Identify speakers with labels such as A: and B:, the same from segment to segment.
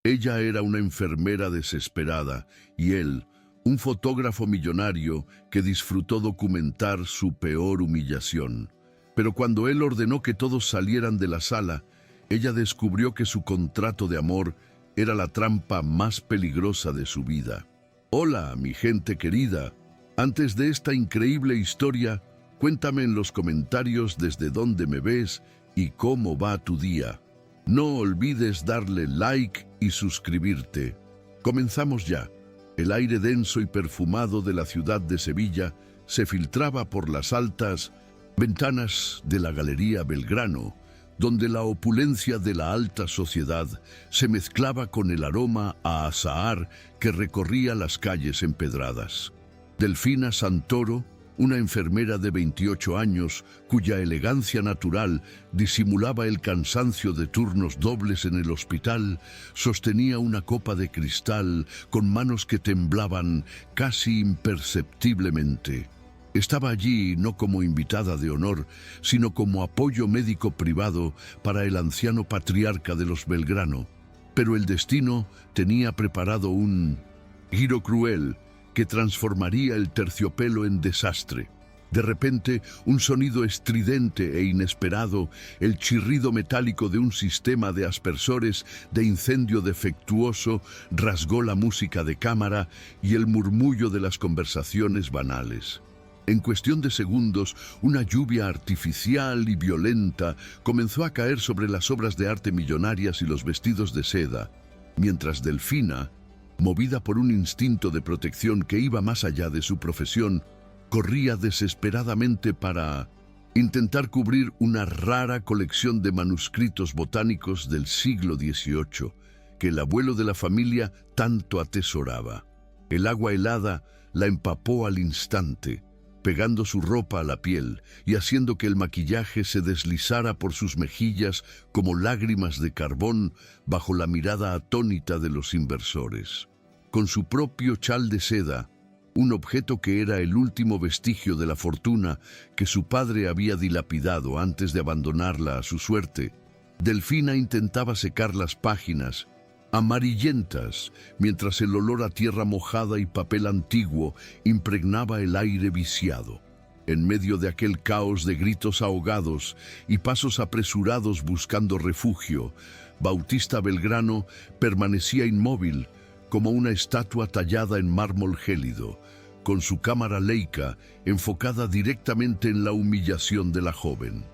A: Ella era una enfermera desesperada y él, un fotógrafo millonario que disfrutó documentar su peor humillación. Pero cuando él ordenó que todos salieran de la sala, ella descubrió que su contrato de amor era la trampa más peligrosa de su vida. Hola, mi gente querida. Antes de esta increíble historia, cuéntame en los comentarios desde dónde me ves y cómo va tu día. No olvides darle like y suscribirte. Comenzamos ya. El aire denso y perfumado de la ciudad de Sevilla se filtraba por las altas ventanas de la Galería Belgrano, donde la opulencia de la alta sociedad se mezclaba con el aroma a azahar que recorría las calles empedradas. Delfina Santoro, una enfermera de 28 años, cuya elegancia natural disimulaba el cansancio de turnos dobles en el hospital, sostenía una copa de cristal con manos que temblaban casi imperceptiblemente. Estaba allí no como invitada de honor, sino como apoyo médico privado para el anciano patriarca de los Belgrano. Pero el destino tenía preparado un giro cruel que transformaría el terciopelo en desastre. De repente, un sonido estridente e inesperado, el chirrido metálico de un sistema de aspersores de incendio defectuoso, rasgó la música de cámara y el murmullo de las conversaciones banales. En cuestión de segundos, una lluvia artificial y violenta comenzó a caer sobre las obras de arte millonarias y los vestidos de seda, mientras Delfina, movida por un instinto de protección que iba más allá de su profesión, corría desesperadamente para intentar cubrir una rara colección de manuscritos botánicos del siglo XVIII que el abuelo de la familia tanto atesoraba. El agua helada la empapó al instante, pegando su ropa a la piel y haciendo que el maquillaje se deslizara por sus mejillas como lágrimas de carbón bajo la mirada atónita de los inversores. Con su propio chal de seda, un objeto que era el último vestigio de la fortuna que su padre había dilapidado antes de abandonarla a su suerte, Delfina intentaba secar las páginas amarillentas, mientras el olor a tierra mojada y papel antiguo impregnaba el aire viciado. En medio de aquel caos de gritos ahogados y pasos apresurados buscando refugio, Bautista Belgrano permanecía inmóvil como una estatua tallada en mármol gélido, con su cámara Leica enfocada directamente en la humillación de la joven.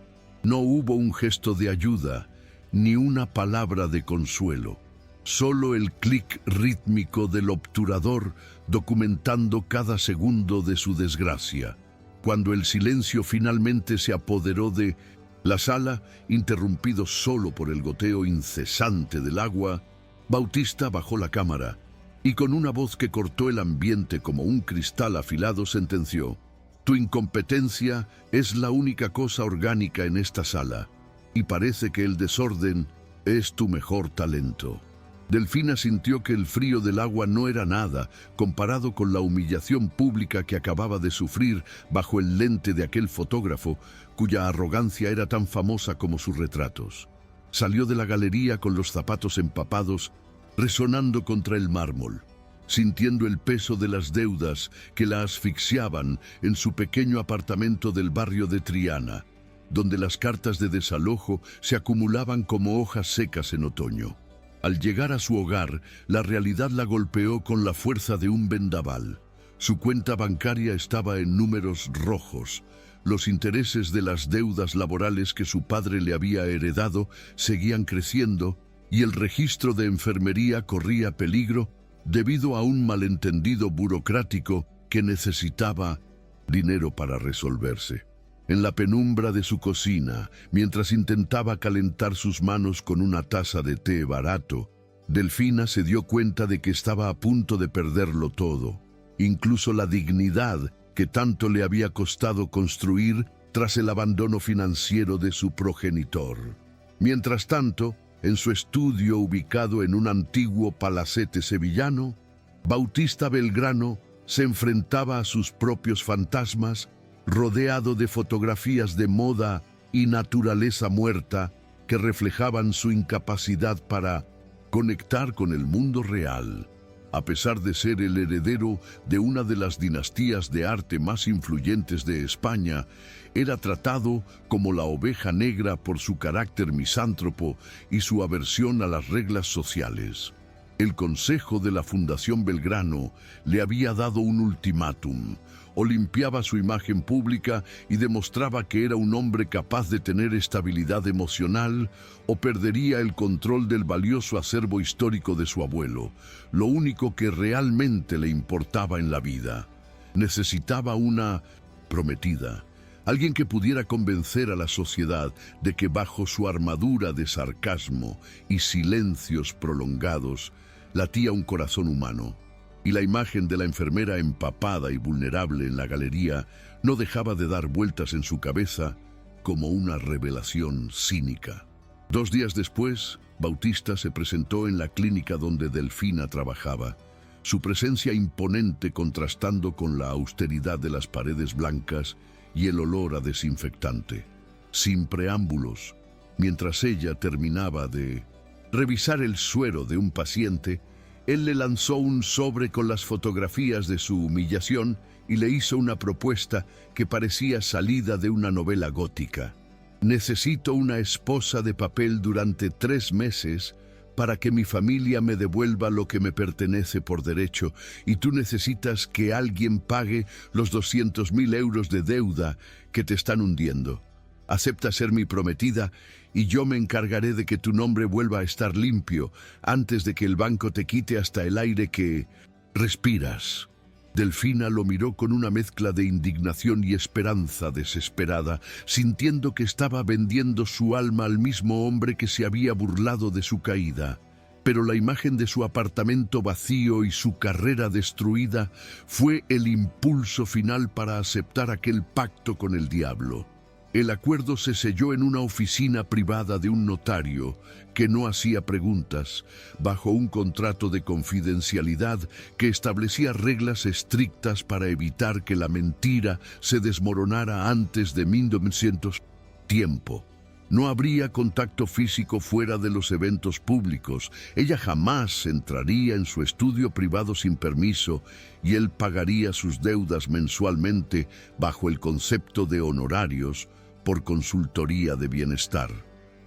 A: No hubo un gesto de ayuda, ni una palabra de consuelo. Solo el clic rítmico del obturador documentando cada segundo de su desgracia. Cuando el silencio finalmente se apoderó de la sala, interrumpido solo por el goteo incesante del agua, Bautista bajó la cámara y con una voz que cortó el ambiente como un cristal afilado sentenció: «Tu incompetencia es la única cosa orgánica en esta sala, y parece que el desorden es tu mejor talento». Delfina sintió que el frío del agua no era nada comparado con la humillación pública que acababa de sufrir bajo el lente de aquel fotógrafo, cuya arrogancia era tan famosa como sus retratos. Salió de la galería con los zapatos empapados, resonando contra el mármol, sintiendo el peso de las deudas que la asfixiaban en su pequeño apartamento del barrio de Triana, donde las cartas de desalojo se acumulaban como hojas secas en otoño. Al llegar a su hogar, la realidad la golpeó con la fuerza de un vendaval. Su cuenta bancaria estaba en números rojos. Los intereses de las deudas laborales que su padre le había heredado seguían creciendo y el registro de enfermería corría peligro debido a un malentendido burocrático que necesitaba dinero para resolverse. En la penumbra de su cocina, mientras intentaba calentar sus manos con una taza de té barato, Delfina se dio cuenta de que estaba a punto de perderlo todo, incluso la dignidad que tanto le había costado construir tras el abandono financiero de su progenitor. Mientras tanto, en su estudio ubicado en un antiguo palacete sevillano, Bautista Belgrano se enfrentaba a sus propios fantasmas, rodeado de fotografías de moda y naturaleza muerta que reflejaban su incapacidad para conectar con el mundo real. A pesar de ser el heredero de una de las dinastías de arte más influyentes de España, era tratado como la oveja negra por su carácter misántropo y su aversión a las reglas sociales. El Consejo de la Fundación Belgrano le había dado un ultimátum: o limpiaba su imagen pública y demostraba que era un hombre capaz de tener estabilidad emocional, o perdería el control del valioso acervo histórico de su abuelo, lo único que realmente le importaba en la vida. Necesitaba una prometida, alguien que pudiera convencer a la sociedad de que bajo su armadura de sarcasmo y silencios prolongados latía un corazón humano. Y la imagen de la enfermera empapada y vulnerable en la galería no dejaba de dar vueltas en su cabeza como una revelación cínica. 2 días después, Bautista se presentó en la clínica donde Delfina trabajaba, su presencia imponente contrastando con la austeridad de las paredes blancas y el olor a desinfectante. Sin preámbulos, mientras ella terminaba de revisar el suero de un paciente, él le lanzó un sobre con las fotografías de su humillación y le hizo una propuesta que parecía salida de una novela gótica. Necesito una esposa de papel durante 3 meses para que mi familia me devuelva lo que me pertenece por derecho, y tú necesitas que alguien pague los 200.000 euros de deuda que te están hundiendo. Acepta ser mi prometida y yo me encargaré de que tu nombre vuelva a estar limpio antes de que el banco te quite hasta el aire que respiras. Delfina lo miró con una mezcla de indignación y esperanza desesperada, sintiendo que estaba vendiendo su alma al mismo hombre que se había burlado de su caída. Pero la imagen de su apartamento vacío y su carrera destruida fue el impulso final para aceptar aquel pacto con el diablo. El acuerdo se selló en una oficina privada de un notario que no hacía preguntas, bajo un contrato de confidencialidad que establecía reglas estrictas para evitar que la mentira se desmoronara antes de 1900. Tiempo. No habría contacto físico fuera de los eventos públicos. Ella jamás entraría en su estudio privado sin permiso y él pagaría sus deudas mensualmente bajo el concepto de honorarios por consultoría de bienestar.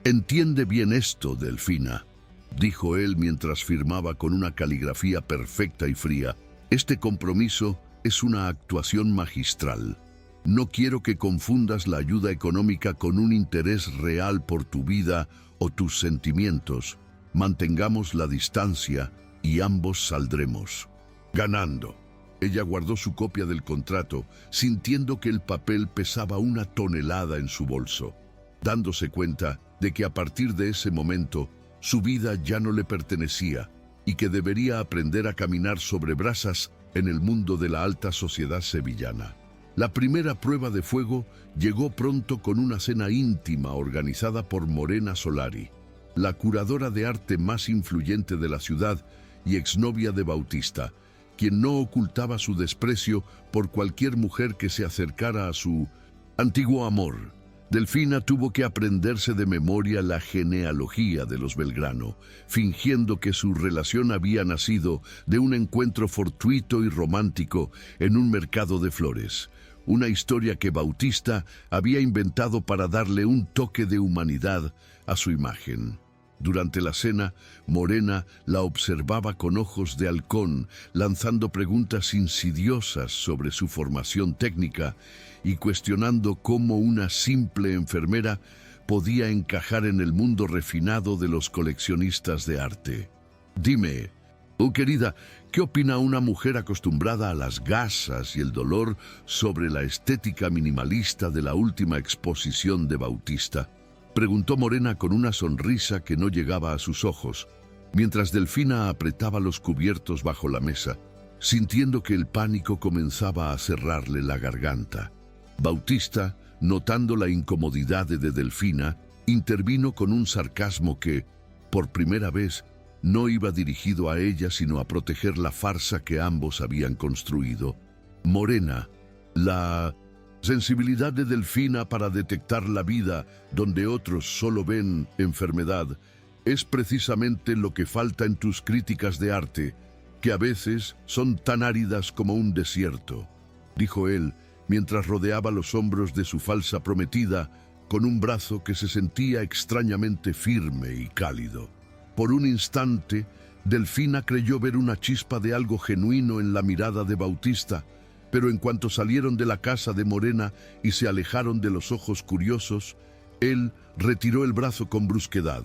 A: Entiende bien esto, Delfina, dijo él mientras firmaba con una caligrafía perfecta y fría. Este compromiso es una actuación magistral. No quiero que confundas la ayuda económica con un interés real por tu vida o tus sentimientos. Mantengamos la distancia y ambos saldremos ganando. Ella guardó su copia del contrato, sintiendo que el papel pesaba 1 tonelada en su bolso, dándose cuenta de que a partir de ese momento su vida ya no le pertenecía y que debería aprender a caminar sobre brasas en el mundo de la alta sociedad sevillana. La primera prueba de fuego llegó pronto con una cena íntima organizada por Morena Solari, la curadora de arte más influyente de la ciudad y exnovia de Bautista, quien no ocultaba su desprecio por cualquier mujer que se acercara a su antiguo amor. Delfina tuvo que aprenderse de memoria la genealogía de los Belgrano, fingiendo que su relación había nacido de un encuentro fortuito y romántico en un mercado de flores, una historia que Bautista había inventado para darle un toque de humanidad a su imagen. Durante la cena, Morena la observaba con ojos de halcón, lanzando preguntas insidiosas sobre su formación técnica y cuestionando cómo una simple enfermera podía encajar en el mundo refinado de los coleccionistas de arte. Dime, oh querida, ¿qué opina una mujer acostumbrada a las gasas y el dolor sobre la estética minimalista de la última exposición de Bautista?, preguntó Morena con una sonrisa que no llegaba a sus ojos, mientras Delfina apretaba los cubiertos bajo la mesa, sintiendo que el pánico comenzaba a cerrarle la garganta. Bautista, notando la incomodidad de Delfina, intervino con un sarcasmo que, por primera vez, no iba dirigido a ella sino a proteger la farsa que ambos habían construido. Morena, la sensibilidad de Delfina para detectar la vida donde otros solo ven enfermedad Es precisamente lo que falta en tus críticas de arte, que a veces son tan áridas como un desierto, dijo él, mientras rodeaba los hombros de su falsa prometida con un brazo que se sentía extrañamente firme y cálido. Por un instante, Delfina creyó ver una chispa de algo genuino en la mirada de Bautista, pero en cuanto salieron de la casa de Morena y se alejaron de los ojos curiosos, él retiró el brazo con brusquedad,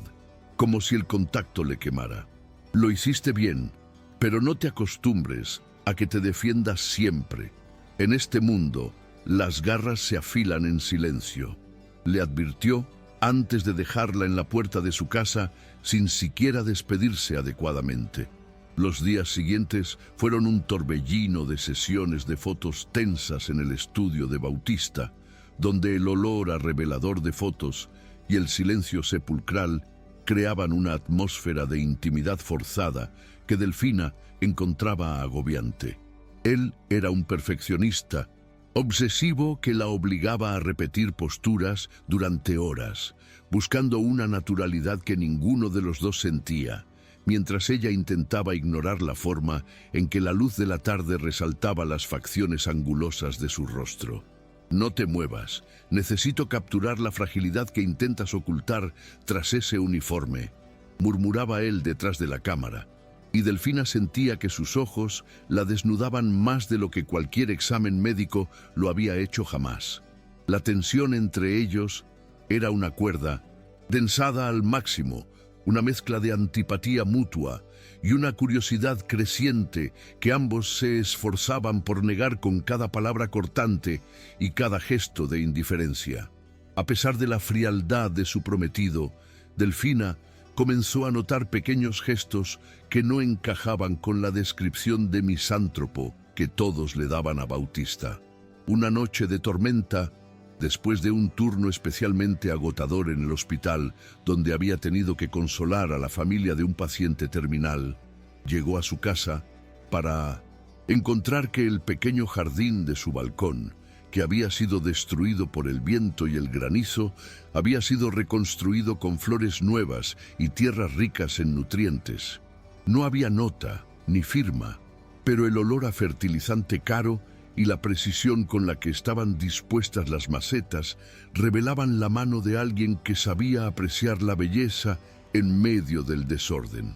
A: como si el contacto le quemara. Lo hiciste bien, pero no te acostumbres a que te defiendas siempre. En este mundo, las garras se afilan en silencio, le advirtió antes de dejarla en la puerta de su casa sin siquiera despedirse adecuadamente. Los días siguientes fueron un torbellino de sesiones de fotos tensas en el estudio de Bautista, donde el olor a revelador de fotos y el silencio sepulcral creaban una atmósfera de intimidad forzada que Delfina encontraba agobiante. Él era un perfeccionista, obsesivo que la obligaba a repetir posturas durante horas, buscando una naturalidad que ninguno de los dos sentía, mientras ella intentaba ignorar la forma en que la luz de la tarde resaltaba las facciones angulosas de su rostro. No te muevas, necesito capturar la fragilidad que intentas ocultar tras ese uniforme, murmuraba él detrás de la cámara, y Delfina sentía que sus ojos la desnudaban más de lo que cualquier examen médico lo había hecho jamás. La tensión entre ellos era una cuerda, densada al máximo, una mezcla de antipatía mutua y una curiosidad creciente que ambos se esforzaban por negar con cada palabra cortante y cada gesto de indiferencia. A pesar de la frialdad de su prometido, Delfina comenzó a notar pequeños gestos que no encajaban con la descripción de misántropo que todos le daban a Bautista. Una noche de tormenta, después de un turno especialmente agotador en el hospital, donde había tenido que consolar a la familia de un paciente terminal, llegó a su casa para encontrar que el pequeño jardín de su balcón, que había sido destruido por el viento y el granizo, había sido reconstruido con flores nuevas y tierras ricas en nutrientes. No había nota ni firma, pero el olor a fertilizante caro y la precisión con la que estaban dispuestas las macetas revelaban la mano de alguien que sabía apreciar la belleza en medio del desorden.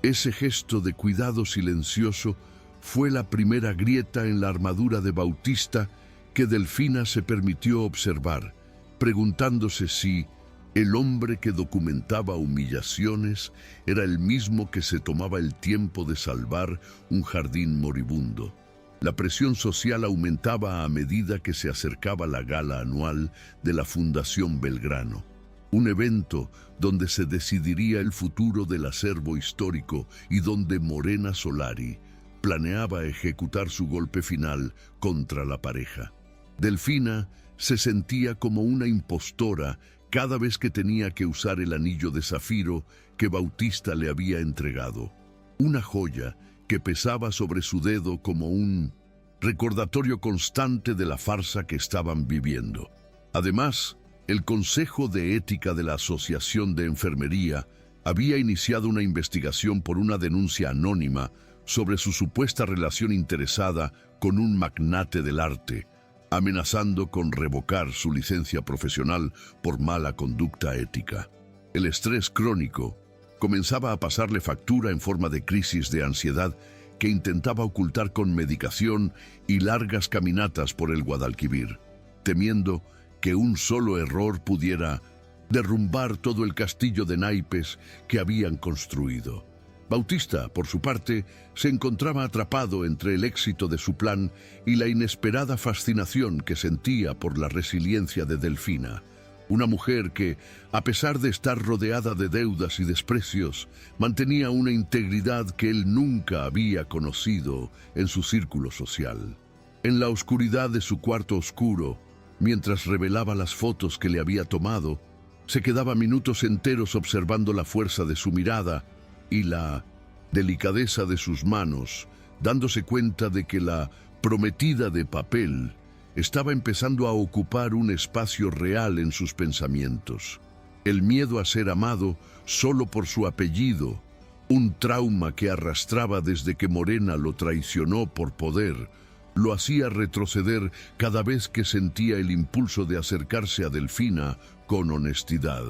A: Ese gesto de cuidado silencioso fue la primera grieta en la armadura de Bautista que Delfina se permitió observar, preguntándose si el hombre que documentaba humillaciones era el mismo que se tomaba el tiempo de salvar un jardín moribundo. La presión social aumentaba a medida que se acercaba la gala anual de la Fundación Belgrano, un evento donde se decidiría el futuro del acervo histórico y donde Morena Solari planeaba ejecutar su golpe final contra la pareja. Delfina se sentía como una impostora cada vez que tenía que usar el anillo de zafiro que Bautista le había entregado, una joya que pesaba sobre su dedo como un recordatorio constante de la farsa que estaban viviendo. Además, el Consejo de Ética de la Asociación de Enfermería había iniciado una investigación por una denuncia anónima sobre su supuesta relación interesada con un magnate del arte, amenazando con revocar su licencia profesional por mala conducta ética. El estrés crónico comenzaba a pasarle factura en forma de crisis de ansiedad que intentaba ocultar con medicación y largas caminatas por el Guadalquivir, temiendo que un solo error pudiera derrumbar todo el castillo de naipes que habían construido. Bautista, por su parte, se encontraba atrapado entre el éxito de su plan y la inesperada fascinación que sentía por la resiliencia de Delfina, una mujer que, a pesar de estar rodeada de deudas y desprecios, mantenía una integridad que él nunca había conocido en su círculo social. En la oscuridad de su cuarto oscuro, mientras revelaba las fotos que le había tomado, se quedaba minutos enteros observando la fuerza de su mirada y la delicadeza de sus manos, dándose cuenta de que la prometida de papel estaba empezando a ocupar un espacio real en sus pensamientos. El miedo a ser amado solo por su apellido, un trauma que arrastraba desde que Morena lo traicionó por poder, lo hacía retroceder cada vez que sentía el impulso de acercarse a Delfina con honestidad.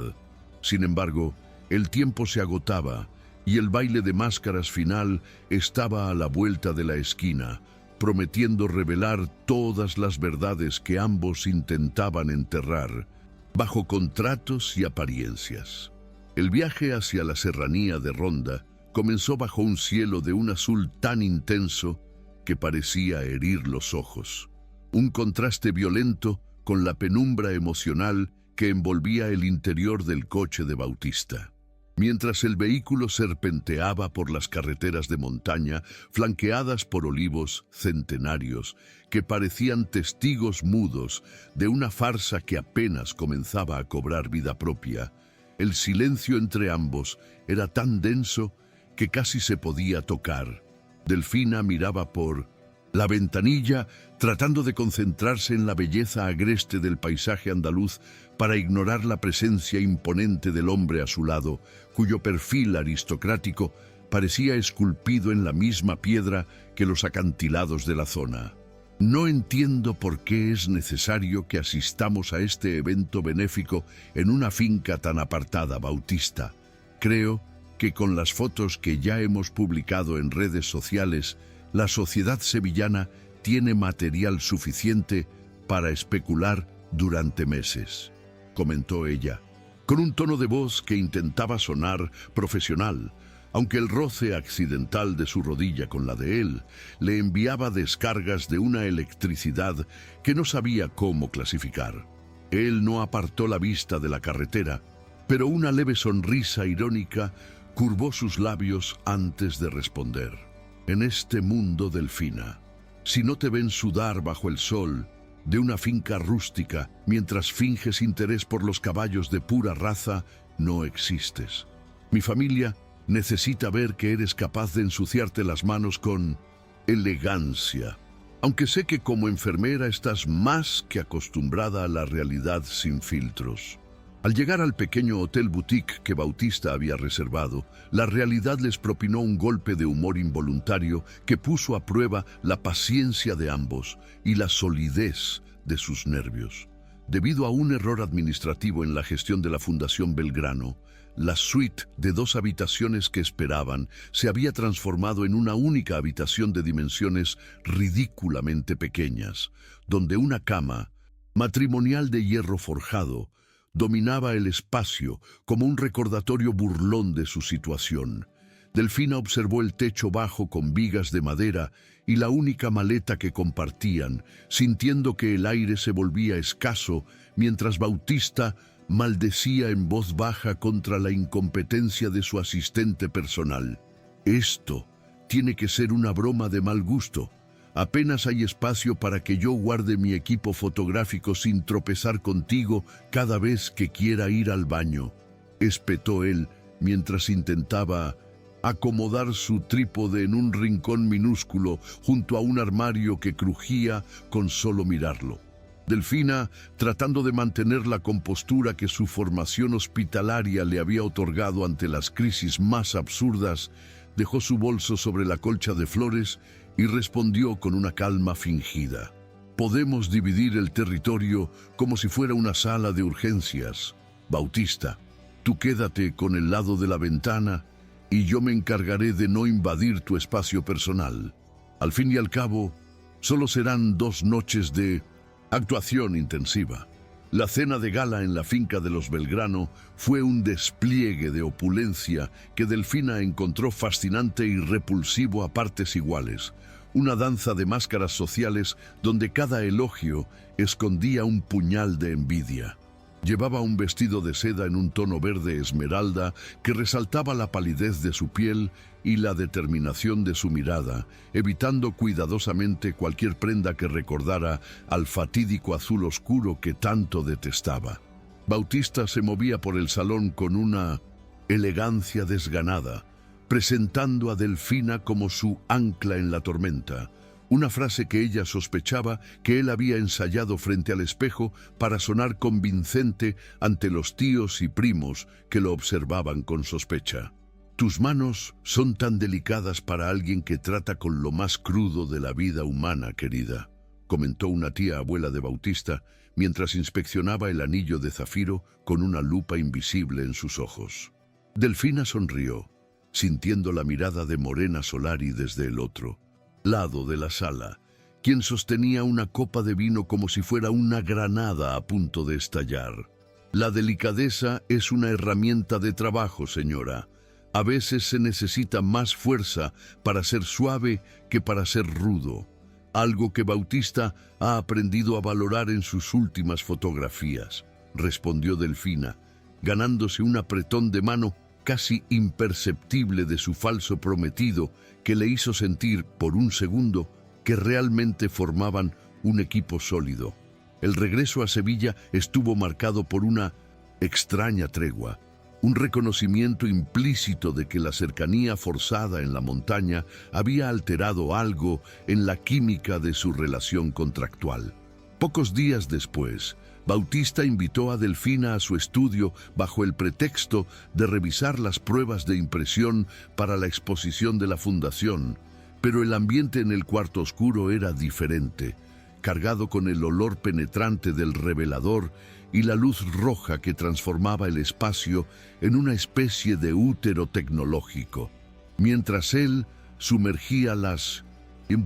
A: Sin embargo, el tiempo se agotaba y el baile de máscaras final estaba a la vuelta de la esquina, prometiendo revelar todas las verdades que ambos intentaban enterrar, bajo contratos y apariencias. El viaje hacia la serranía de Ronda comenzó bajo un cielo de un azul tan intenso que parecía herir los ojos. Un contraste violento con la penumbra emocional que envolvía el interior del coche de Bautista. Mientras el vehículo serpenteaba por las carreteras de montaña, flanqueadas por olivos centenarios que parecían testigos mudos de una farsa que apenas comenzaba a cobrar vida propia, el silencio entre ambos era tan denso que casi se podía tocar. Delfina miraba por la ventanilla, tratando de concentrarse en la belleza agreste del paisaje andaluz para ignorar la presencia imponente del hombre a su lado, cuyo perfil aristocrático parecía esculpido en la misma piedra que los acantilados de la zona. No entiendo por qué es necesario que asistamos a este evento benéfico en una finca tan apartada, Bautista. Creo que con las fotos que ya hemos publicado en redes sociales, la sociedad sevillana tiene material suficiente para especular durante meses, comentó ella, con un tono de voz que intentaba sonar profesional, aunque el roce accidental de su rodilla con la de él le enviaba descargas de una electricidad que no sabía cómo clasificar. Él no apartó la vista de la carretera, pero una leve sonrisa irónica curvó sus labios antes de responder. En este mundo, Delfina, si no te ven sudar bajo el sol de una finca rústica mientras finges interés por los caballos de pura raza, no existes. Mi familia necesita ver que eres capaz de ensuciarte las manos con elegancia, aunque sé que como enfermera estás más que acostumbrada a la realidad sin filtros. Al llegar al pequeño hotel boutique que Bautista había reservado, la realidad les propinó un golpe de humor involuntario que puso a prueba la paciencia de ambos y la solidez de sus nervios. Debido a un error administrativo en la gestión de la Fundación Belgrano, la suite de 2 habitaciones que esperaban se había transformado en una única habitación de dimensiones ridículamente pequeñas, donde una cama, matrimonial de hierro forjado, dominaba el espacio como un recordatorio burlón de su situación. Delfina observó el techo bajo con vigas de madera y la única maleta que compartían, sintiendo que el aire se volvía escaso mientras Bautista maldecía en voz baja contra la incompetencia de su asistente personal. Esto tiene que ser una broma de mal gusto. Apenas hay espacio para que yo guarde mi equipo fotográfico sin tropezar contigo cada vez que quiera ir al baño, espetó él mientras intentaba acomodar su trípode en un rincón minúsculo junto a un armario que crujía con solo mirarlo. Delfina, tratando de mantener la compostura que su formación hospitalaria le había otorgado ante las crisis más absurdas, dejó su bolso sobre la colcha de flores y respondió con una calma fingida. Podemos dividir el territorio como si fuera una sala de urgencias. Bautista, tú quédate con el lado de la ventana y yo me encargaré de no invadir tu espacio personal. Al fin y al cabo, solo serán 2 noches de actuación intensiva. La cena de gala en la finca de los Belgrano fue un despliegue de opulencia que Delfina encontró fascinante y repulsivo a partes iguales. Una danza de máscaras sociales donde cada elogio escondía un puñal de envidia. Llevaba un vestido de seda en un tono verde esmeralda que resaltaba la palidez de su piel y la determinación de su mirada, evitando cuidadosamente cualquier prenda que recordara al fatídico azul oscuro que tanto detestaba. Bautista se movía por el salón con una elegancia desganada, presentando a Delfina como su ancla en la tormenta, una frase que ella sospechaba que él había ensayado frente al espejo para sonar convincente ante los tíos y primos que lo observaban con sospecha. Tus manos son tan delicadas para alguien que trata con lo más crudo de la vida humana, querida, comentó una tía abuela de Bautista mientras inspeccionaba el anillo de zafiro con una lupa invisible en sus ojos. Delfina sonrió, sintiendo la mirada de Morena Solari desde el otro lado de la sala, quien sostenía una copa de vino como si fuera una granada a punto de estallar. La delicadeza es una herramienta de trabajo, señora. A veces se necesita más fuerza para ser suave que para ser rudo, algo que Bautista ha aprendido a valorar en sus últimas fotografías, respondió Delfina, ganándose un apretón de mano casi imperceptible de su falso prometido, que le hizo sentir por un segundo que realmente formaban un equipo sólido. El regreso a Sevilla estuvo marcado por una extraña tregua, un reconocimiento implícito de que la cercanía forzada en la montaña había alterado algo en la química de su relación contractual. Pocos días después, Bautista invitó a Delfina a su estudio bajo el pretexto de revisar las pruebas de impresión para la exposición de la fundación, pero el ambiente en el cuarto oscuro era diferente, cargado con el olor penetrante del revelador y la luz roja que transformaba el espacio en una especie de útero tecnológico. Mientras él sumergía las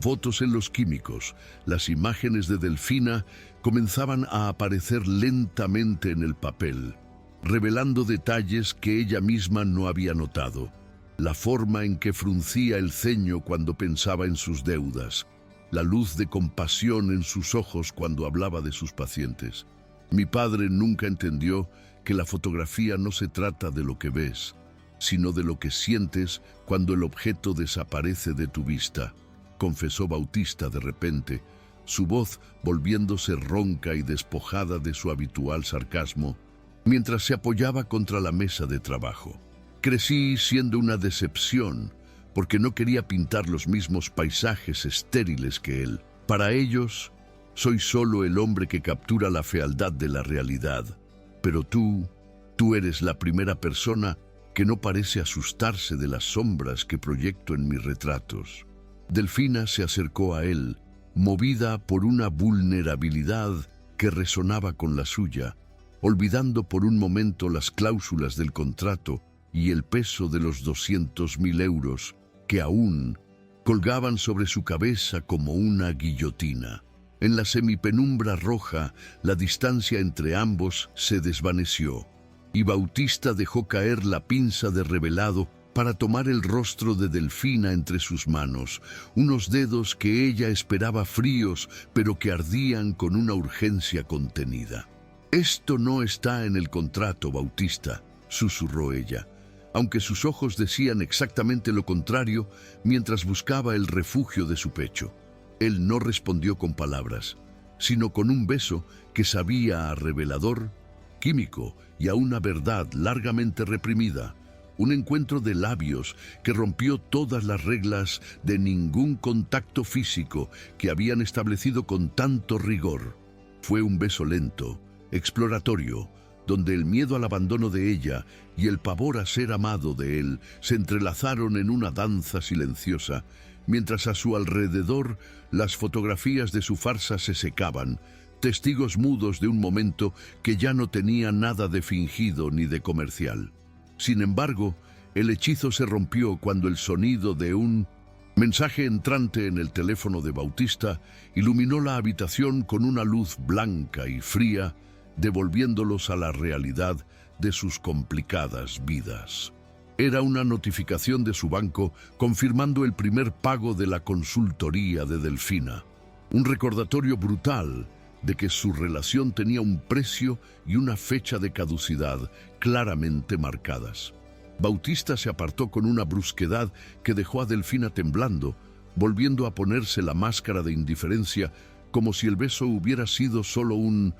A: fotos en los químicos, las imágenes de Delfina comenzaban a aparecer lentamente en el papel, revelando detalles que ella misma no había notado. La forma en que fruncía el ceño cuando pensaba en sus deudas, la luz de compasión en sus ojos cuando hablaba de sus pacientes. Mi padre nunca entendió que la fotografía no se trata de lo que ves, sino de lo que sientes cuando el objeto desaparece de tu vista, confesó Bautista de repente, su voz volviéndose ronca y despojada de su habitual sarcasmo, mientras se apoyaba contra la mesa de trabajo. Crecí siendo una decepción, porque no quería pintar los mismos paisajes estériles que él. Para ellos, soy solo el hombre que captura la fealdad de la realidad. Pero tú eres la primera persona que no parece asustarse de las sombras que proyecto en mis retratos. Delfina se acercó a él, movida por una vulnerabilidad que resonaba con la suya, olvidando por un momento las cláusulas del contrato y el peso de los 200.000 euros que aún colgaban sobre su cabeza como una guillotina. En la semipenumbra roja, la distancia entre ambos se desvaneció, y Bautista dejó caer la pinza de revelado para tomar el rostro de Delfina entre sus manos, unos dedos que ella esperaba fríos, pero que ardían con una urgencia contenida. «Esto no está en el contrato, Bautista», susurró ella, aunque sus ojos decían exactamente lo contrario mientras buscaba el refugio de su pecho. Él no respondió con palabras, sino con un beso que sabía a revelador, químico y a una verdad largamente reprimida. Un encuentro de labios que rompió todas las reglas de ningún contacto físico que habían establecido con tanto rigor. Fue un beso lento, exploratorio, donde el miedo al abandono de ella y el pavor a ser amado de él se entrelazaron en una danza silenciosa, mientras a su alrededor las fotografías de su farsa se secaban, testigos mudos de un momento que ya no tenía nada de fingido ni de comercial. Sin embargo, el hechizo se rompió cuando el sonido de un mensaje entrante en el teléfono de Bautista iluminó la habitación con una luz blanca y fría, devolviéndolos a la realidad de sus complicadas vidas. Era una notificación de su banco confirmando el primer pago de la consultoría de Delfina, un recordatorio brutal de que su relación tenía un precio y una fecha de caducidad claramente marcadas. Bautista se apartó con una brusquedad que dejó a Delfina temblando, volviendo a ponerse la máscara de indiferencia como si el beso hubiera sido solo un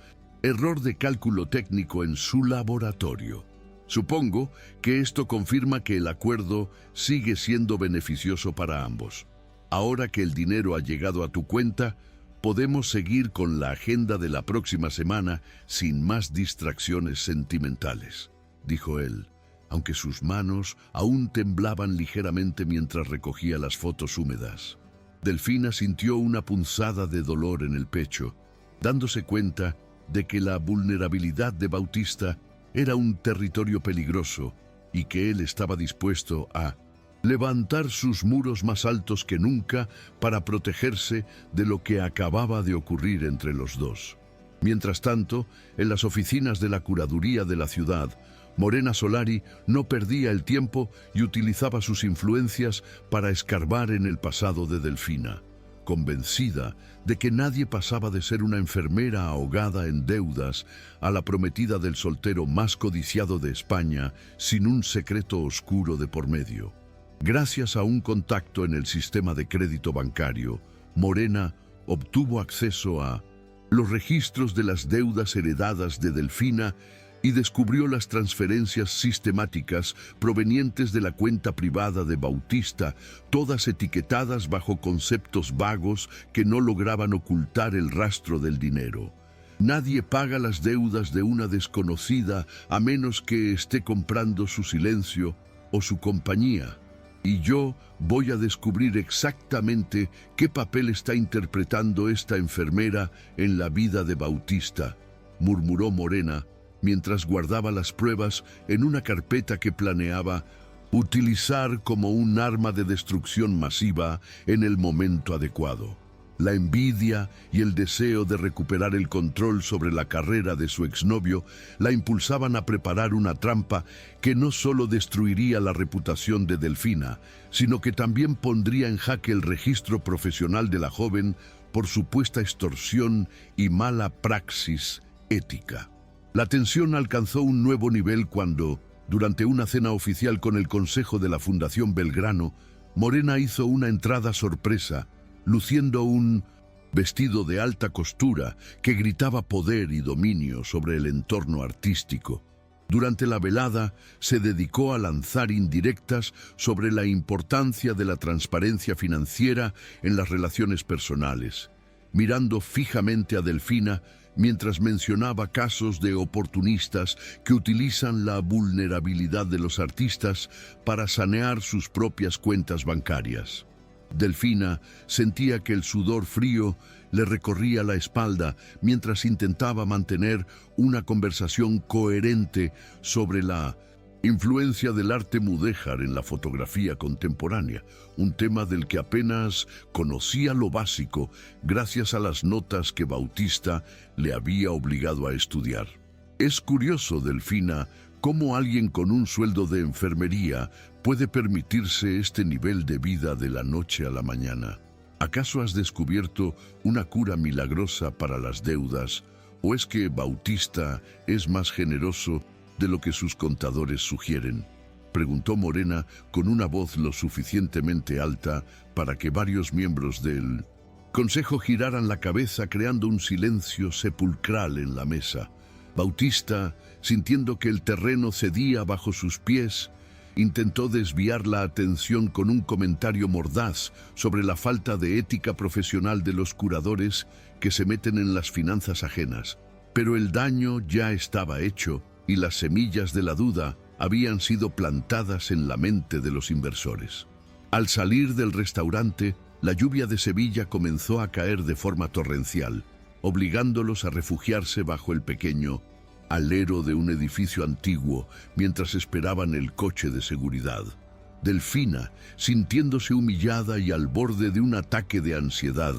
A: error de cálculo técnico en su laboratorio. Supongo que esto confirma que el acuerdo sigue siendo beneficioso para ambos. Ahora que el dinero ha llegado a tu cuenta, podemos seguir con la agenda de la próxima semana sin más distracciones sentimentales, dijo él, aunque sus manos aún temblaban ligeramente mientras recogía las fotos húmedas. Delfina sintió una punzada de dolor en el pecho, dándose cuenta de que la vulnerabilidad de Bautista era un territorio peligroso y que él estaba dispuesto a levantar sus muros más altos que nunca para protegerse de lo que acababa de ocurrir entre los dos. Mientras tanto, en las oficinas de la curaduría de la ciudad, Morena Solari no perdía el tiempo y utilizaba sus influencias para escarbar en el pasado de Delfina, convencida de que nadie pasaba de ser una enfermera ahogada en deudas a la prometida del soltero más codiciado de España sin un secreto oscuro de por medio. Gracias a un contacto en el sistema de crédito bancario, Morena obtuvo acceso a los registros de las deudas heredadas de Delfina y descubrió las transferencias sistemáticas provenientes de la cuenta privada de Bautista, todas etiquetadas bajo conceptos vagos que no lograban ocultar el rastro del dinero. Nadie paga las deudas de una desconocida a menos que esté comprando su silencio o su compañía. Y yo voy a descubrir exactamente qué papel está interpretando esta enfermera en la vida de Bautista, murmuró Morena, mientras guardaba las pruebas en una carpeta que planeaba utilizar como un arma de destrucción masiva en el momento adecuado. La envidia y el deseo de recuperar el control sobre la carrera de su exnovio la impulsaban a preparar una trampa que no solo destruiría la reputación de Delfina, sino que también pondría en jaque el registro profesional de la joven por supuesta extorsión y mala praxis ética. La tensión alcanzó un nuevo nivel cuando, durante una cena oficial con el Consejo de la Fundación Belgrano, Morena hizo una entrada sorpresa, luciendo un vestido de alta costura que gritaba poder y dominio sobre el entorno artístico. Durante la velada, se dedicó a lanzar indirectas sobre la importancia de la transparencia financiera en las relaciones personales, mirando fijamente a Delfina mientras mencionaba casos de oportunistas que utilizan la vulnerabilidad de los artistas para sanear sus propias cuentas bancarias. Delfina sentía que el sudor frío le recorría la espalda mientras intentaba mantener una conversación coherente sobre la influencia del arte mudéjar en la fotografía contemporánea, un tema del que apenas conocía lo básico gracias a las notas que Bautista le había obligado a estudiar. Es curioso, Delfina, cómo alguien con un sueldo de enfermería puede permitirse este nivel de vida de la noche a la mañana. ¿Acaso has descubierto una cura milagrosa para las deudas? ¿O es que Bautista es más generoso de lo que sus contadores sugieren? Preguntó Morena con una voz lo suficientemente alta para que varios miembros del consejo giraran la cabeza, creando un silencio sepulcral en la mesa. Bautista, sintiendo que el terreno cedía bajo sus pies, intentó desviar la atención con un comentario mordaz sobre la falta de ética profesional de los curadores que se meten en las finanzas ajenas. Pero el daño ya estaba hecho y las semillas de la duda habían sido plantadas en la mente de los inversores. Al salir del restaurante, la lluvia de Sevilla comenzó a caer de forma torrencial, obligándolos a refugiarse bajo el pequeño alero de un edificio antiguo mientras esperaban el coche de seguridad. Delfina, sintiéndose humillada y al borde de un ataque de ansiedad,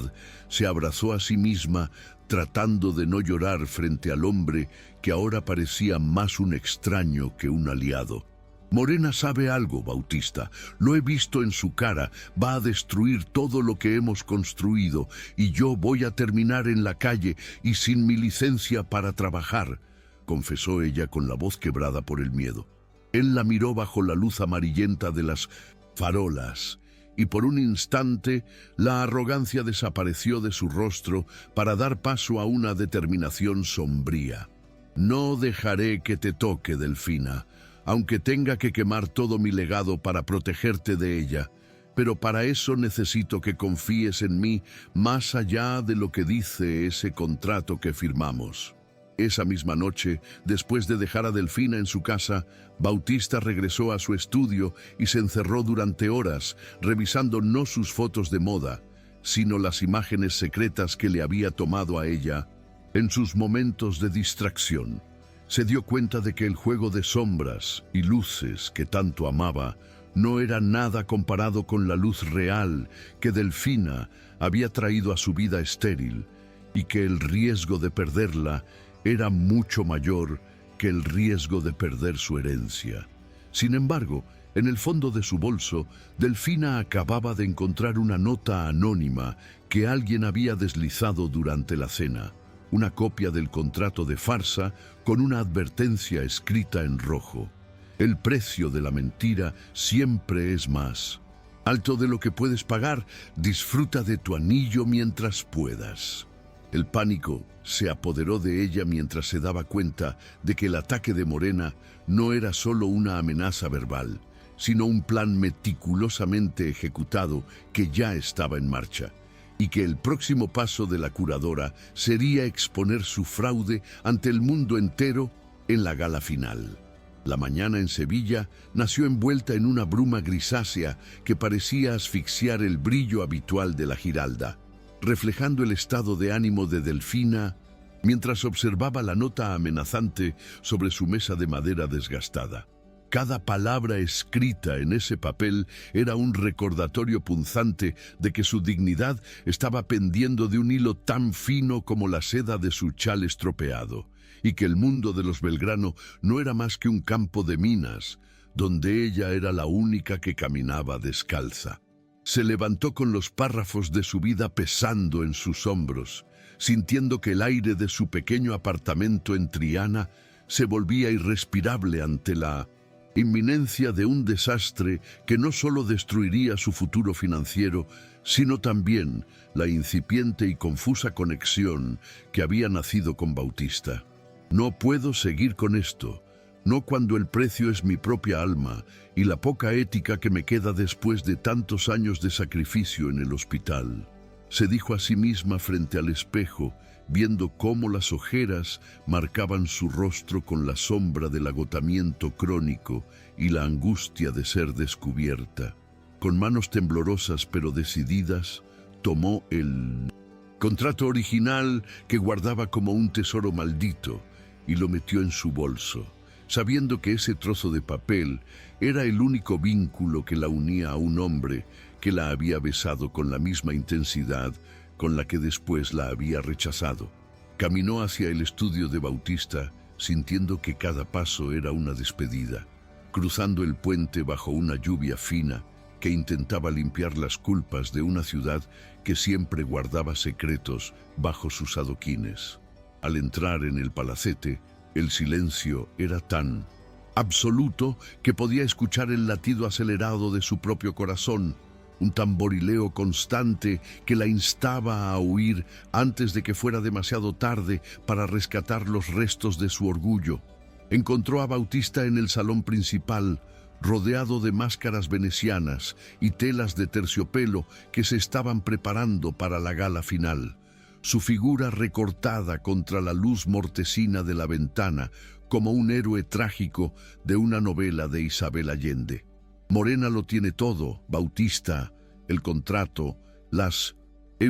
A: se abrazó a sí misma tratando de no llorar frente al hombre que ahora parecía más un extraño que un aliado. Morena sabe algo, Bautista. Lo he visto en su cara. Va a destruir todo lo que hemos construido y yo voy a terminar en la calle y sin mi licencia para trabajar, confesó ella con la voz quebrada por el miedo. Él la miró bajo la luz amarillenta de las farolas y por un instante la arrogancia desapareció de su rostro para dar paso a una determinación sombría. No dejaré que te toque, Delfina, aunque tenga que quemar todo mi legado para protegerte de ella. pero para eso necesito que confíes en mí más allá de lo que dice ese contrato que firmamos. Esa misma noche, después de dejar a Delfina en su casa, Bautista regresó a su estudio y se encerró durante horas, revisando no sus fotos de moda, sino las imágenes secretas que le había tomado a ella en sus momentos de distracción. Se dio cuenta de que el juego de sombras y luces que tanto amaba no era nada comparado con la luz real que Delfina había traído a su vida estéril, y que el riesgo de perderla era mucho mayor que el riesgo de perder su herencia. Sin embargo, en el fondo de su bolso, Delfina acababa de encontrar una nota anónima que alguien había deslizado durante la cena, una copia del contrato de farsa con una advertencia escrita en rojo. El precio de la mentira siempre es más alto de lo que puedes pagar. Disfruta de tu anillo mientras puedas. El pánico se apoderó de ella mientras se daba cuenta de que el ataque de Morena no era solo una amenaza verbal, sino un plan meticulosamente ejecutado que ya estaba en marcha, y que el próximo paso de la curadora sería exponer su fraude ante el mundo entero en la gala final. La mañana en Sevilla nació envuelta en una bruma grisácea que parecía asfixiar el brillo habitual de la Giralda, reflejando el estado de ánimo de Delfina mientras observaba la nota amenazante sobre su mesa de madera desgastada. Cada palabra escrita en ese papel era un recordatorio punzante de que su dignidad estaba pendiendo de un hilo tan fino como la seda de su chal estropeado, y que el mundo de los Belgrano no era más que un campo de minas, donde ella era la única que caminaba descalza. Se levantó con los párrafos de su vida pesando en sus hombros, sintiendo que el aire de su pequeño apartamento en Triana se volvía irrespirable ante la inminencia de un desastre que no solo destruiría su futuro financiero, sino también la incipiente y confusa conexión que había nacido con Bautista. No puedo seguir con esto, no cuando el precio es mi propia alma y la poca ética que me queda después de tantos años de sacrificio en el hospital. Se dijo a sí misma frente al espejo, viendo cómo las ojeras marcaban su rostro con la sombra del agotamiento crónico y la angustia de ser descubierta. Con manos temblorosas pero decididas, tomó el contrato original que guardaba como un tesoro maldito y lo metió en su bolso, sabiendo que ese trozo de papel era el único vínculo que la unía a un hombre que la había besado con la misma intensidad con la que después la había rechazado. Caminó hacia el estudio de Bautista, sintiendo que cada paso era una despedida, cruzando el puente bajo una lluvia fina que intentaba limpiar las culpas de una ciudad que siempre guardaba secretos bajo sus adoquines. Al entrar en el palacete, el silencio era tan absoluto que podía escuchar el latido acelerado de su propio corazón, un tamborileo constante que la instaba a huir antes de que fuera demasiado tarde para rescatar los restos de su orgullo. Encontró a Bautista en el salón principal, rodeado de máscaras venecianas y telas de terciopelo que se estaban preparando para la gala final. Su figura recortada contra la luz mortecina de la ventana, como un héroe trágico de una novela de Isabel Allende. Morena lo tiene todo: Bautista, el contrato, las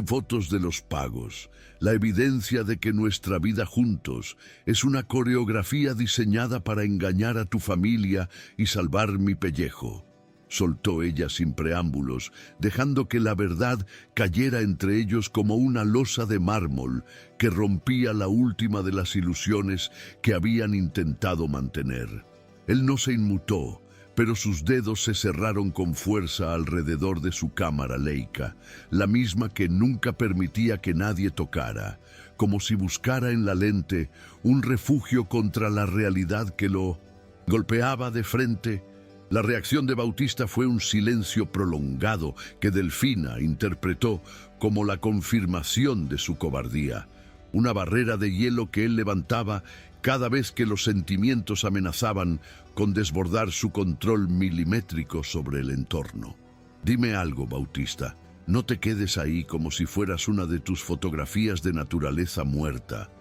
A: fotos de los pagos, la evidencia de que nuestra vida juntos es una coreografía diseñada para engañar a tu familia y salvar mi pellejo. Soltó ella sin preámbulos, dejando que la verdad cayera entre ellos como una losa de mármol que rompía la última de las ilusiones que habían intentado mantener. Él no se inmutó, pero sus dedos se cerraron con fuerza alrededor de su cámara Leica, la misma que nunca permitía que nadie tocara, como si buscara en la lente un refugio contra la realidad que lo golpeaba de frente. La reacción de Bautista fue un silencio prolongado que Delfina interpretó como la confirmación de su cobardía, una barrera de hielo que él levantaba cada vez que los sentimientos amenazaban con desbordar su control milimétrico sobre el entorno. Dime algo, Bautista. No te quedes ahí como si fueras una de tus fotografías de naturaleza muerta.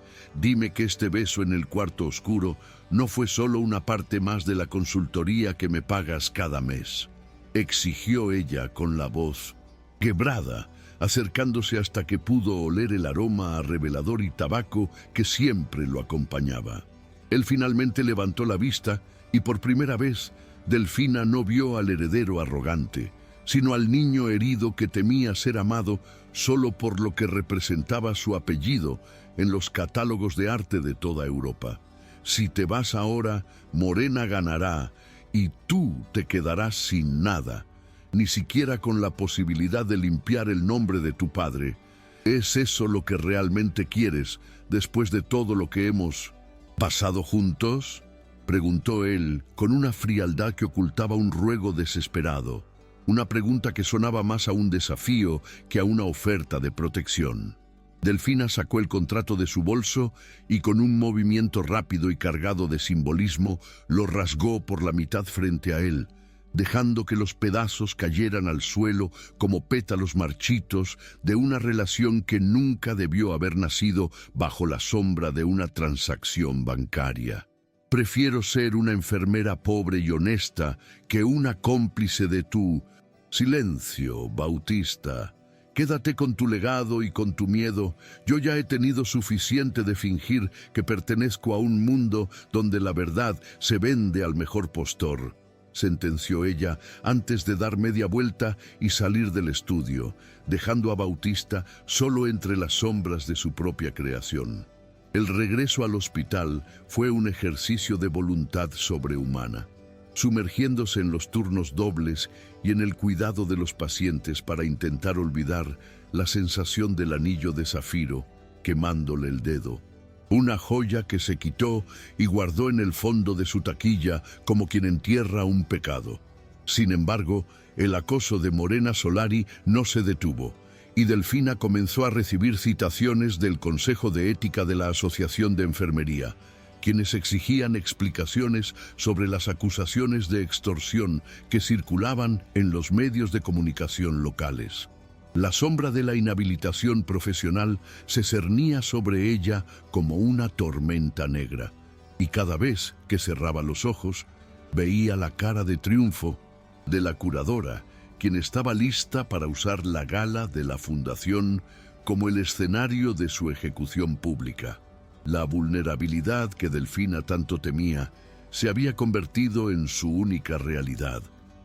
A: Dime que este beso en el cuarto oscuro no fue solo una parte más de la consultoría que me pagas cada mes. Exigió ella con la voz quebrada, acercándose hasta que pudo oler el aroma a revelador y tabaco que siempre lo acompañaba. Él finalmente levantó la vista y por primera vez Delfina no vio al heredero arrogante, sino al niño herido que temía ser amado solo por lo que representaba su apellido en los catálogos de arte de toda Europa. Si te vas ahora, Morena ganará y tú te quedarás sin nada, ni siquiera con la posibilidad de limpiar el nombre de tu padre. ¿Es eso lo que realmente quieres después de todo lo que hemos pasado juntos?, preguntó él con una frialdad que ocultaba un ruego desesperado, una pregunta que sonaba más a un desafío que a una oferta de protección. Delfina sacó el contrato de su bolso y con un movimiento rápido y cargado de simbolismo lo rasgó por la mitad frente a él, dejando que los pedazos cayeran al suelo como pétalos marchitos de una relación que nunca debió haber nacido bajo la sombra de una transacción bancaria. Prefiero ser una enfermera pobre y honesta que una cómplice de tu... Silencio, Bautista. Quédate con tu legado y con tu miedo. Yo ya he tenido suficiente de fingir que pertenezco a un mundo donde la verdad se vende al mejor postor, sentenció ella antes de dar media vuelta y salir del estudio, dejando a Bautista solo entre las sombras de su propia creación. El regreso al hospital fue un ejercicio de voluntad sobrehumana, sumergiéndose en los turnos dobles y en el cuidado de los pacientes para intentar olvidar la sensación del anillo de zafiro quemándole el dedo, una joya que se quitó y guardó en el fondo de su taquilla como quien entierra un pecado. Sin embargo, el acoso de Morena Solari no se detuvo, y Delfina comenzó a recibir citaciones del Consejo de Ética de la Asociación de Enfermería, quienes exigían explicaciones sobre las acusaciones de extorsión que circulaban en los medios de comunicación locales. La sombra de la inhabilitación profesional se cernía sobre ella como una tormenta negra, y cada vez que cerraba los ojos, veía la cara de triunfo de la curadora, quien estaba lista para usar la gala de la fundación como el escenario de su ejecución pública. La vulnerabilidad que Delfina tanto temía se había convertido en su única realidad,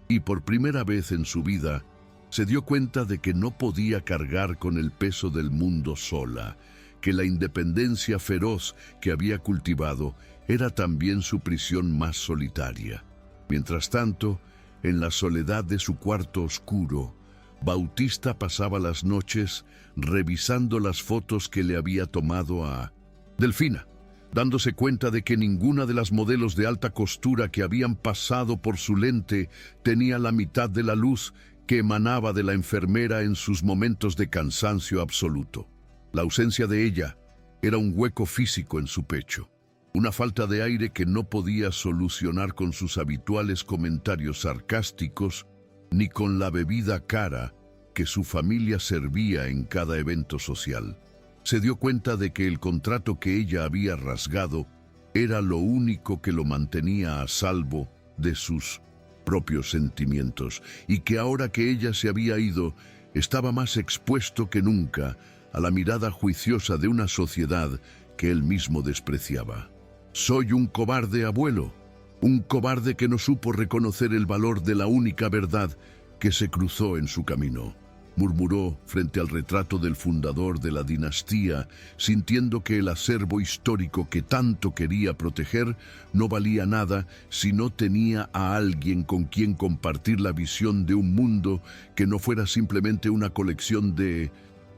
A: y por primera vez en su vida se dio cuenta de que no podía cargar con el peso del mundo sola, que la independencia feroz que había cultivado era también su prisión más solitaria. Mientras tanto, en la soledad de su cuarto oscuro, Bautista pasaba las noches revisando las fotos que le había tomado a Delfina, dándose cuenta de que ninguna de las modelos de alta costura que habían pasado por su lente tenía la mitad de la luz que emanaba de la enfermera en sus momentos de cansancio absoluto. La ausencia de ella era un hueco físico en su pecho, una falta de aire que no podía solucionar con sus habituales comentarios sarcásticos ni con la bebida cara que su familia servía en cada evento social. Se dio cuenta de que el contrato que ella había rasgado era lo único que lo mantenía a salvo de sus propios sentimientos, y que ahora que ella se había ido, estaba más expuesto que nunca a la mirada juiciosa de una sociedad que él mismo despreciaba. «Soy un cobarde, abuelo, un cobarde que no supo reconocer el valor de la única verdad que se cruzó en su camino», murmuró frente al retrato del fundador de la dinastía, sintiendo que el acervo histórico que tanto quería proteger no valía nada si no tenía a alguien con quien compartir la visión de un mundo que no fuera simplemente una colección de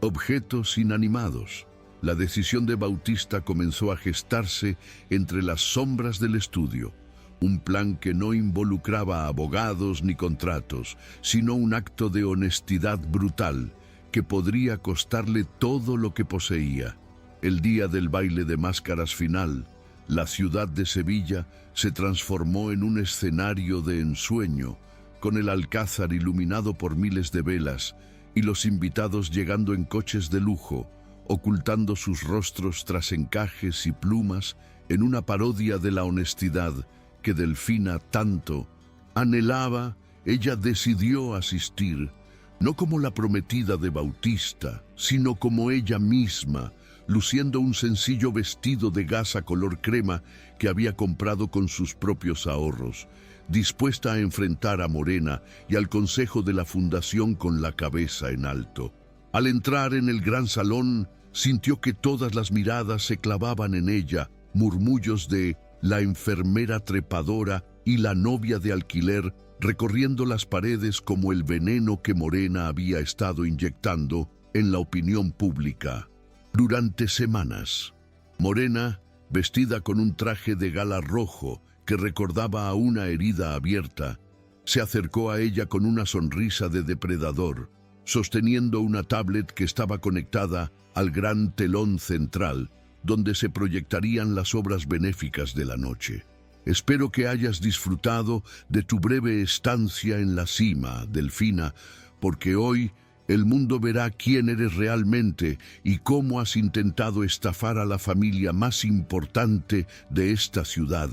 A: objetos inanimados. La decisión de Bautista comenzó a gestarse entre las sombras del estudio. Un plan que no involucraba abogados ni contratos, sino un acto de honestidad brutal que podría costarle todo lo que poseía. El día del baile de máscaras final, la ciudad de Sevilla se transformó en un escenario de ensueño, con el alcázar iluminado por miles de velas y los invitados llegando en coches de lujo, ocultando sus rostros tras encajes y plumas en una parodia de la honestidad que Delfina tanto anhelaba, ella decidió asistir, no como la prometida de Bautista, sino como ella misma, luciendo un sencillo vestido de gasa color crema que había comprado con sus propios ahorros, dispuesta a enfrentar a Morena y al consejo de la fundación con la cabeza en alto. Al entrar en el gran salón, sintió que todas las miradas se clavaban en ella, murmullos de la enfermera trepadora y la novia de alquiler recorriendo las paredes como el veneno que Morena había estado inyectando en la opinión pública. Durante semanas, Morena, vestida con un traje de gala rojo que recordaba a una herida abierta, se acercó a ella con una sonrisa de depredador, sosteniendo una tablet que estaba conectada al gran telón central, donde se proyectarían las obras benéficas de la noche. Espero que hayas disfrutado de tu breve estancia en la cima, Delfina, porque hoy el mundo verá quién eres realmente y cómo has intentado estafar a la familia más importante de esta ciudad,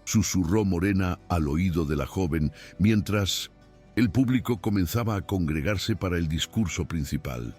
A: susurró Morena al oído de la joven, mientras el público comenzaba a congregarse para el discurso principal.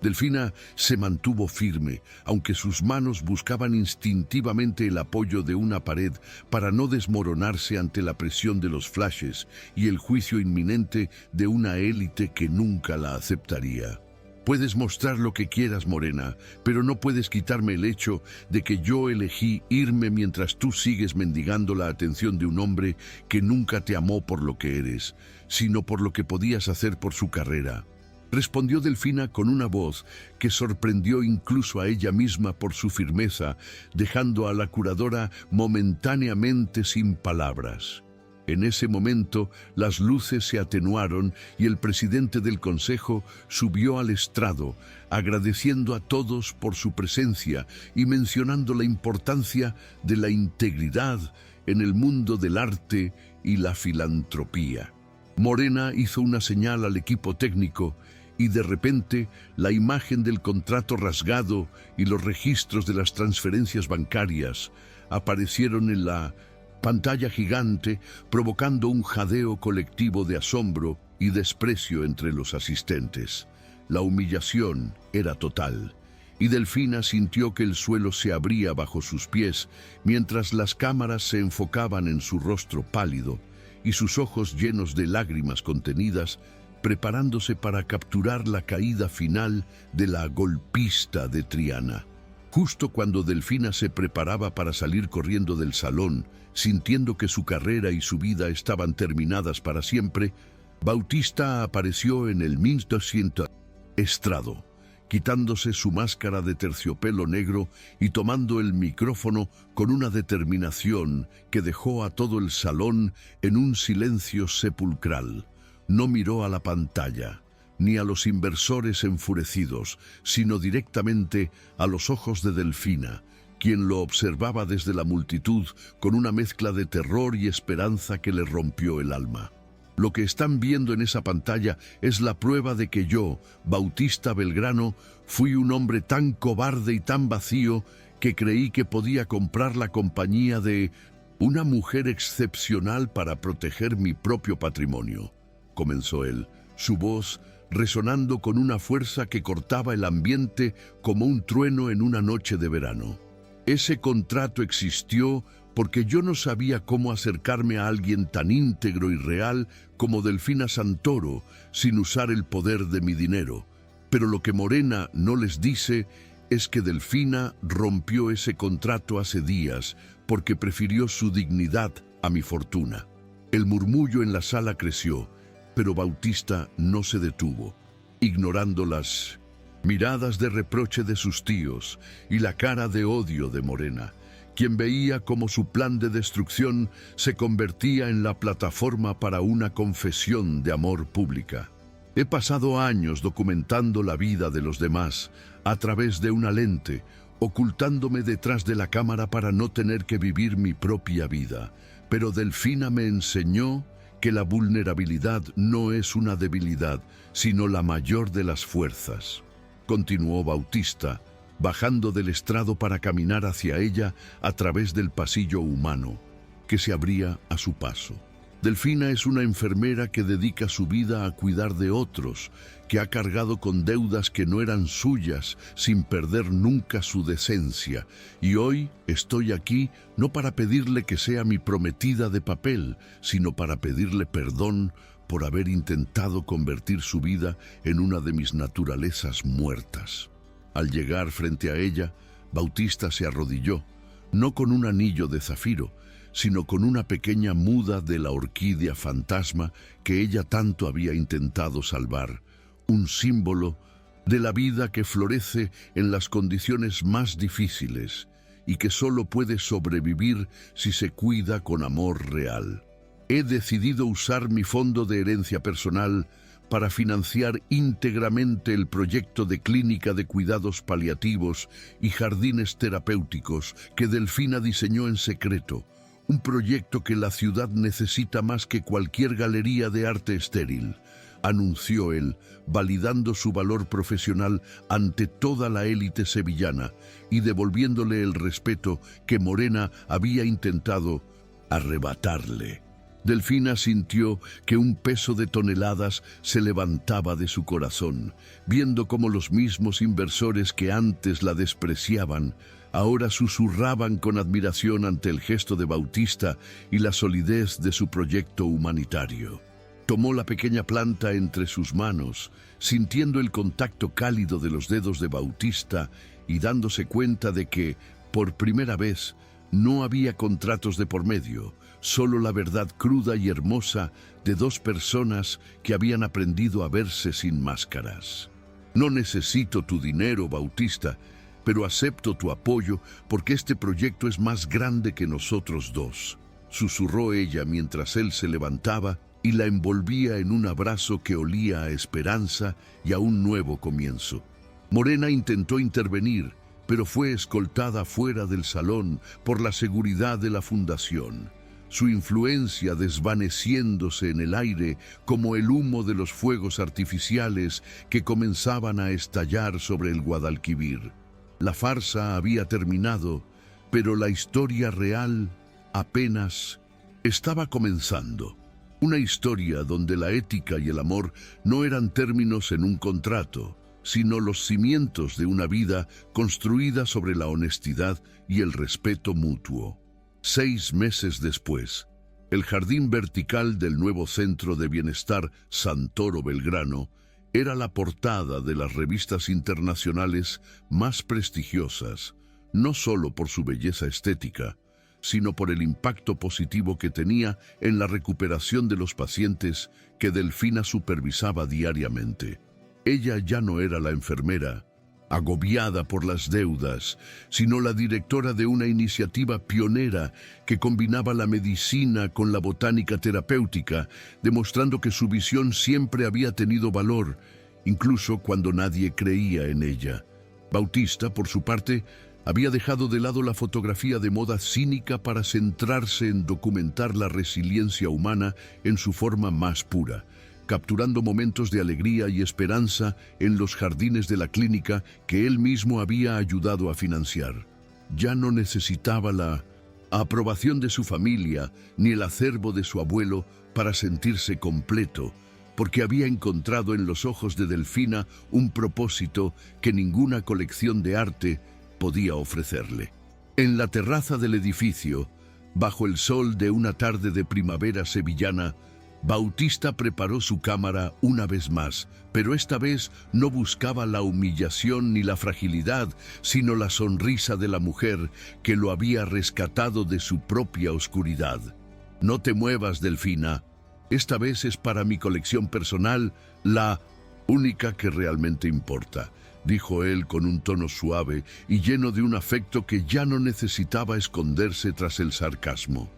A: Delfina se mantuvo firme, aunque sus manos buscaban instintivamente el apoyo de una pared para no desmoronarse ante la presión de los flashes y el juicio inminente de una élite que nunca la aceptaría. Puedes mostrar lo que quieras, Morena, pero no puedes quitarme el hecho de que yo elegí irme mientras tú sigues mendigando la atención de un hombre que nunca te amó por lo que eres, sino por lo que podías hacer por su carrera. Respondió Delfina con una voz que sorprendió incluso a ella misma por su firmeza, dejando a la curadora momentáneamente sin palabras. En ese momento, las luces se atenuaron y el presidente del consejo subió al estrado, agradeciendo a todos por su presencia y mencionando la importancia de la integridad en el mundo del arte y la filantropía. Morena hizo una señal al equipo técnico y de repente la imagen del contrato rasgado y los registros de las transferencias bancarias aparecieron en la pantalla gigante, provocando un jadeo colectivo de asombro y desprecio entre los asistentes. La humillación era total, y Delfina sintió que el suelo se abría bajo sus pies mientras las cámaras se enfocaban en su rostro pálido y sus ojos llenos de lágrimas contenidas, preparándose para capturar la caída final de la golpista de Triana. Justo cuando Delfina se preparaba para salir corriendo del salón, sintiendo que su carrera y su vida estaban terminadas para siempre, Bautista apareció en el 1200 estrado, quitándose su máscara de terciopelo negro y tomando el micrófono con una determinación que dejó a todo el salón en un silencio sepulcral. No miró a la pantalla, ni a los inversores enfurecidos, sino directamente a los ojos de Delfina, quien lo observaba desde la multitud con una mezcla de terror y esperanza que le rompió el alma. Lo que están viendo en esa pantalla es la prueba de que yo, Bautista Belgrano, fui un hombre tan cobarde y tan vacío que creí que podía comprar la compañía de una mujer excepcional para proteger mi propio patrimonio, comenzó él, su voz resonando con una fuerza que cortaba el ambiente como un trueno en una noche de verano. Ese contrato existió porque yo no sabía cómo acercarme a alguien tan íntegro y real como Delfina Santoro sin usar el poder de mi dinero. Pero lo que Morena no les dice es que Delfina rompió ese contrato hace días porque prefirió su dignidad a mi fortuna. El murmullo en la sala creció, pero Bautista no se detuvo, ignorando las miradas de reproche de sus tíos y la cara de odio de Morena, quien veía cómo su plan de destrucción se convertía en la plataforma para una confesión de amor pública. He pasado años documentando la vida de los demás a través de una lente, ocultándome detrás de la cámara para no tener que vivir mi propia vida. Pero Delfina me enseñó que la vulnerabilidad no es una debilidad, sino la mayor de las fuerzas. Continuó Bautista, bajando del estrado para caminar hacia ella a través del pasillo humano, que se abría a su paso. Delfina es una enfermera que dedica su vida a cuidar de otros, que ha cargado con deudas que no eran suyas, sin perder nunca su decencia. Y hoy estoy aquí no para pedirle que sea mi prometida de papel, sino para pedirle perdón por haber intentado convertir su vida en una de mis naturalezas muertas. Al llegar frente a ella, Bautista se arrodilló, no con un anillo de zafiro, sino con una pequeña muda de la orquídea fantasma que ella tanto había intentado salvar, un símbolo de la vida que florece en las condiciones más difíciles y que solo puede sobrevivir si se cuida con amor real. He decidido usar mi fondo de herencia personal para financiar íntegramente el proyecto de clínica de cuidados paliativos y jardines terapéuticos que Delfina diseñó en secreto, un proyecto que la ciudad necesita más que cualquier galería de arte estéril, anunció él, validando su valor profesional ante toda la élite sevillana y devolviéndole el respeto que Morena había intentado arrebatarle. Delfina sintió que un peso de toneladas se levantaba de su corazón, viendo cómo los mismos inversores que antes la despreciaban, ahora susurraban con admiración ante el gesto de Bautista y la solidez de su proyecto humanitario. Tomó la pequeña planta entre sus manos, sintiendo el contacto cálido de los dedos de Bautista y dándose cuenta de que, por primera vez, no había contratos de por medio, solo la verdad cruda y hermosa de dos personas que habían aprendido a verse sin máscaras. No necesito tu dinero, Bautista, pero acepto tu apoyo porque este proyecto es más grande que nosotros dos, susurró ella mientras él se levantaba y la envolvía en un abrazo que olía a esperanza y a un nuevo comienzo. Morena intentó intervenir, pero fue escoltada fuera del salón por la seguridad de la fundación, su influencia desvaneciéndose en el aire como el humo de los fuegos artificiales que comenzaban a estallar sobre el Guadalquivir. La farsa había terminado, pero la historia real apenas estaba comenzando. Una historia donde la ética y el amor no eran términos en un contrato, sino los cimientos de una vida construida sobre la honestidad y el respeto mutuo. 6 meses después, el jardín vertical del nuevo centro de bienestar Santoro Belgrano era la portada de las revistas internacionales más prestigiosas, no solo por su belleza estética, sino por el impacto positivo que tenía en la recuperación de los pacientes que Delfina supervisaba diariamente. Ella ya no era la enfermera, agobiada por las deudas, sino la directora de una iniciativa pionera que combinaba la medicina con la botánica terapéutica, demostrando que su visión siempre había tenido valor, incluso cuando nadie creía en ella. Bautista, por su parte, había dejado de lado la fotografía de moda cínica para centrarse en documentar la resiliencia humana en su forma más pura, capturando momentos de alegría y esperanza en los jardines de la clínica que él mismo había ayudado a financiar. Ya no necesitaba la aprobación de su familia ni el acervo de su abuelo para sentirse completo, porque había encontrado en los ojos de Delfina un propósito que ninguna colección de arte podía ofrecerle. En la terraza del edificio, bajo el sol de una tarde de primavera sevillana, Bautista preparó su cámara una vez más, pero esta vez no buscaba la humillación ni la fragilidad, sino la sonrisa de la mujer que lo había rescatado de su propia oscuridad. No te muevas, Delfina. Esta vez es para mi colección personal, la única que realmente importa, dijo él con un tono suave y lleno de un afecto que ya no necesitaba esconderse tras el sarcasmo.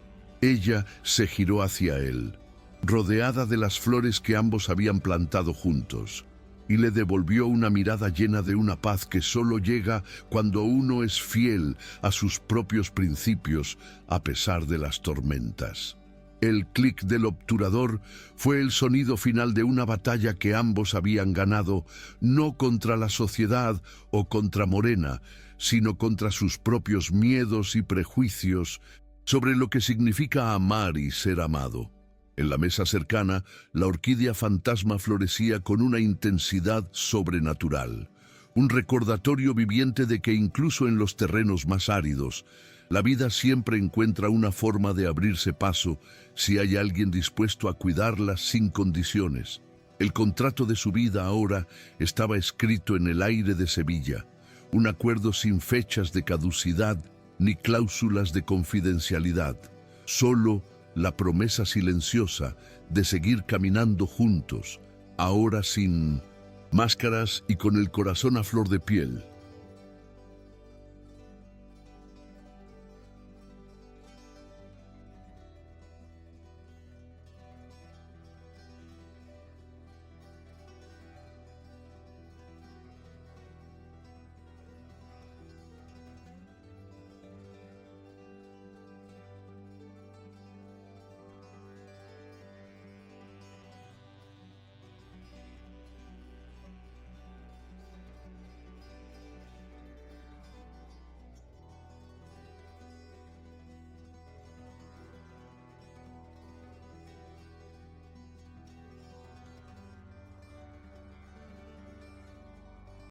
A: Ella se giró hacia él, rodeada de las flores que ambos habían plantado juntos, y le devolvió una mirada llena de una paz que solo llega cuando uno es fiel a sus propios principios a pesar de las tormentas. El clic del obturador fue el sonido final de una batalla que ambos habían ganado, no contra la sociedad o contra Morena, sino contra sus propios miedos y prejuicios sobre lo que significa amar y ser amado. En la mesa cercana, la orquídea fantasma florecía con una intensidad sobrenatural, un recordatorio viviente de que incluso en los terrenos más áridos, la vida siempre encuentra una forma de abrirse paso si hay alguien dispuesto a cuidarla sin condiciones. El contrato de su vida ahora estaba escrito en el aire de Sevilla, un acuerdo sin fechas de caducidad ni cláusulas de confidencialidad, solo la promesa silenciosa de seguir caminando juntos, ahora sin máscaras y con el corazón a flor de piel.